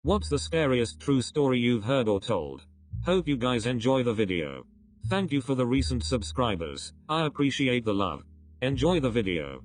What's the scariest true story you've heard or told? Hope you guys enjoy the video. Thank you for the recent subscribers, I appreciate the love. Enjoy the video.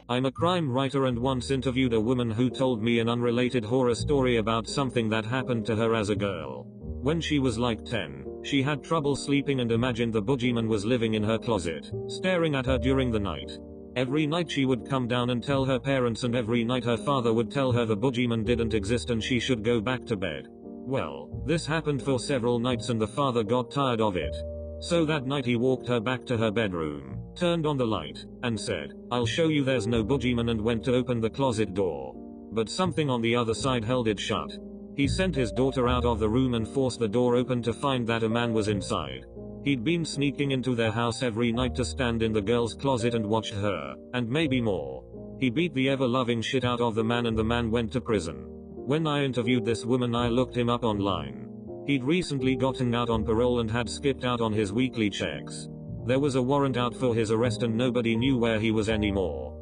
I'm a crime writer and once interviewed a woman who told me an unrelated horror story about something that happened to her as a girl. When she was like 10, she had trouble sleeping and imagined the boogeyman was living in her closet, staring at her during the night. Every night she would come down and tell her parents, and every night her father would tell her the boogeyman didn't exist and she should go back to bed. Well, this happened for several nights and the father got tired of it. So that night he walked her back to her bedroom, turned on the light, and said, "I'll show you there's no boogeyman," and went to open the closet door. But something on the other side held it shut. He sent his daughter out of the room and forced the door open to find that a man was inside. He'd been sneaking into their house every night to stand in the girl's closet and watch her, and maybe more. He beat the ever-loving shit out of the man and the man went to prison. When I interviewed this woman, I looked him up online. He'd recently gotten out on parole and had skipped out on his weekly checks. There was a warrant out for his arrest and nobody knew where he was anymore.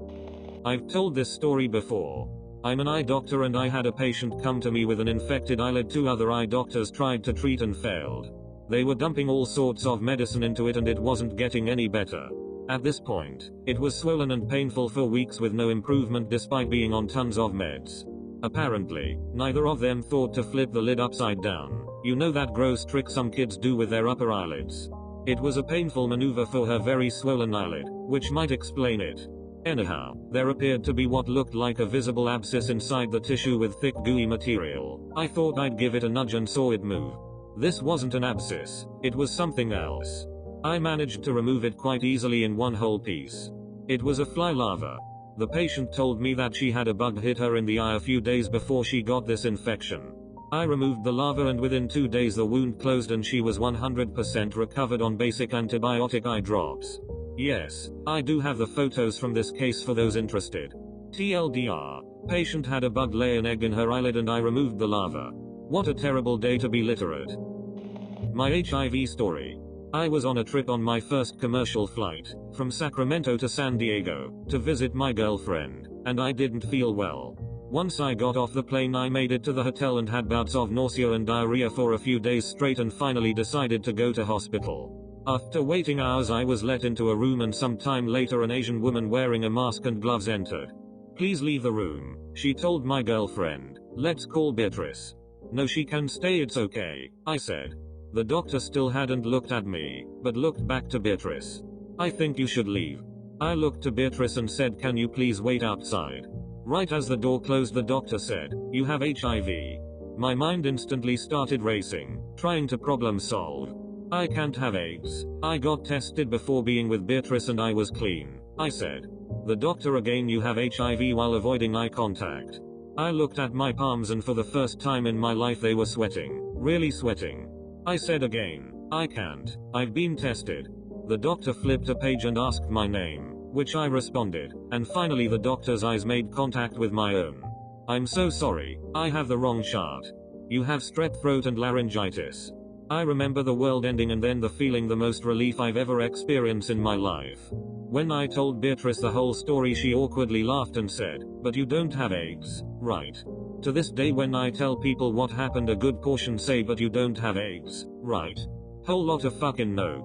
I've told this story before. I'm an eye doctor and I had a patient come to me with an infected eyelid. 2 other eye doctors tried to treat and failed. They were dumping all sorts of medicine into it and it wasn't getting any better. At this point, it was swollen and painful for weeks with no improvement despite being on tons of meds. Apparently, neither of them thought to flip the lid upside down. You know that gross trick some kids do with their upper eyelids. It was a painful maneuver for her very swollen eyelid, which might explain it. Anyhow, there appeared to be what looked like a visible abscess inside the tissue with thick gooey material. I thought I'd give it a nudge and saw it move. This wasn't an abscess, it was something else. I managed to remove it quite easily in one whole piece. It was a fly larva. The patient told me that she had a bug hit her in the eye a few days before she got this infection. I removed the larva and within 2 days the wound closed and she was 100% recovered on basic antibiotic eye drops. Yes, I do have the photos from this case for those interested. TLDR, patient had a bug lay an egg in her eyelid and I removed the larva. What a terrible day to be literate. My HIV story. I was on a trip on my first commercial flight, from Sacramento to San Diego, to visit my girlfriend, and I didn't feel well. Once I got off the plane I made it to the hotel and had bouts of nausea and diarrhea for a few days straight and finally decided to go to hospital. After waiting hours I was let into a room and some time later an Asian woman wearing a mask and gloves entered. "Please leave the room," she told my girlfriend. "Let's call Beatrice." "No, she can stay, it's okay," I said. The doctor still hadn't looked at me, but looked back to Beatrice. "I think you should leave." I looked to Beatrice and said, "Can you please wait outside?" Right as the door closed the doctor said, "You have HIV." My mind instantly started racing, trying to problem solve. "I can't have AIDS. I got tested before being with Beatrice and I was clean," I said. The doctor again, "You have HIV," while avoiding eye contact. I looked at my palms and for the first time in my life they were sweating, really sweating. I said again, "I can't. I've been tested." The doctor flipped a page and asked my name, which I responded, and finally the doctor's eyes made contact with my own. "I'm so sorry, I have the wrong chart. You have strep throat and laryngitis." I remember the world ending and then the feeling the most relief I've ever experienced in my life. When I told Beatrice the whole story she awkwardly laughed and said, "But you don't have AIDS, right?" To this day when I tell people what happened a good portion say, "But you don't have AIDS, right?" Whole lot of fucking no.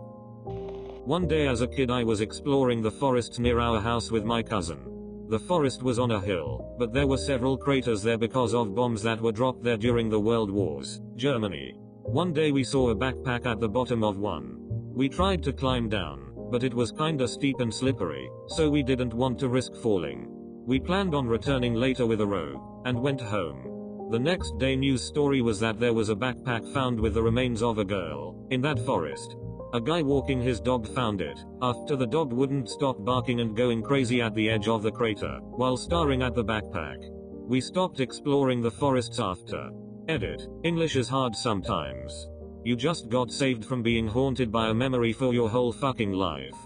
One day as a kid I was exploring the forests near our house with my cousin. The forest was on a hill, but there were several craters there because of bombs that were dropped there during the World Wars, Germany. One day we saw a backpack at the bottom of one. We tried to climb down, but it was kinda steep and slippery, so we didn't want to risk falling. We planned on returning later with a rope, and went home. The next day news story was that there was a backpack found with the remains of a girl, in that forest. A guy walking his dog found it, after the dog wouldn't stop barking and going crazy at the edge of the crater, while staring at the backpack. We stopped exploring the forests after. Edit. English is hard sometimes. You just got saved from being haunted by a memory for your whole fucking life.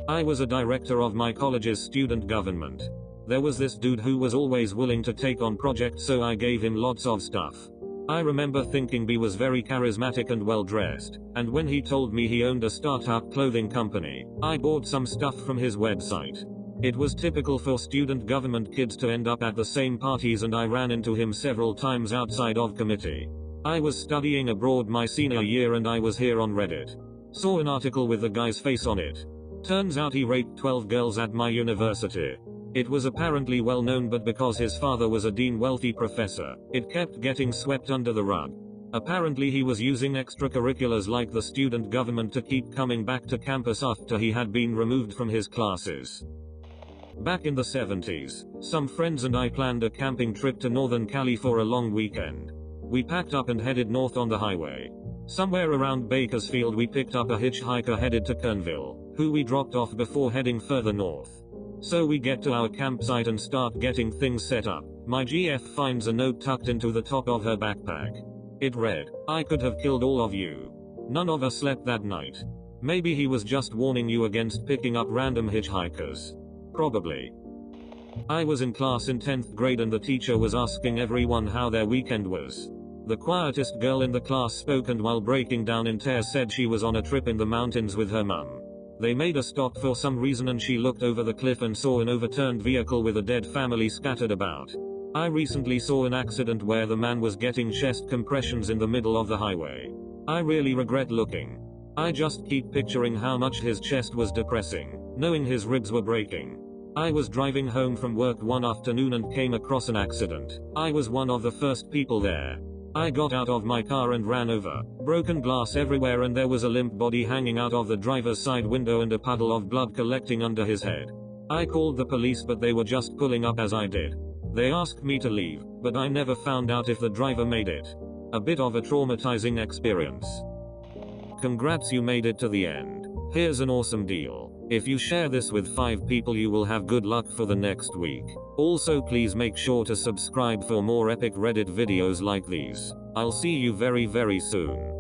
I was a director of my college's student government. There was this dude who was always willing to take on projects, so I gave him lots of stuff. I remember thinking B was very charismatic and well dressed, and when he told me he owned a startup clothing company, I bought some stuff from his website. It was typical for student government kids to end up at the same parties, and I ran into him several times outside of committee. I was studying abroad my senior year and I was here on Reddit. Saw an article with the guy's face on it. Turns out he raped 12 girls at my university. It was apparently well known, but because his father was a wealthy professor, it kept getting swept under the rug. Apparently he was using extracurriculars like the student government to keep coming back to campus after he had been removed from his classes. Back in the 70s, some friends and I planned a camping trip to Northern Cali for a long weekend. We packed up and headed north on the highway. Somewhere around Bakersfield we picked up a hitchhiker headed to Kernville, who we dropped off before heading further north. So we get to our campsite and start getting things set up. My GF finds a note tucked into the top of her backpack. It read, "I could have killed all of you. None of us slept that night." Maybe he was just warning you against picking up random hitchhikers. Probably. I was in class in 10th grade and the teacher was asking everyone how their weekend was. The quietest girl in the class spoke and while breaking down in tears said she was on a trip in the mountains with her mum. They made a stop for some reason and she looked over the cliff and saw an overturned vehicle with a dead family scattered about. I recently saw an accident where the man was getting chest compressions in the middle of the highway. I really regret looking. I just keep picturing how much his chest was depressing, knowing his ribs were breaking. I was driving home from work one afternoon and came across an accident. I was one of the first people there. I got out of my car and ran over, broken glass everywhere, and there was a limp body hanging out of the driver's side window and a puddle of blood collecting under his head. I called the police but they were just pulling up as I did. They asked me to leave, but I never found out if the driver made it. A bit of a traumatizing experience. Congrats, you made it to the end. Here's an awesome deal. If you share this with 5 people you will have good luck for the next week. Also please make sure to subscribe for more epic Reddit videos like these. I'll see you very soon.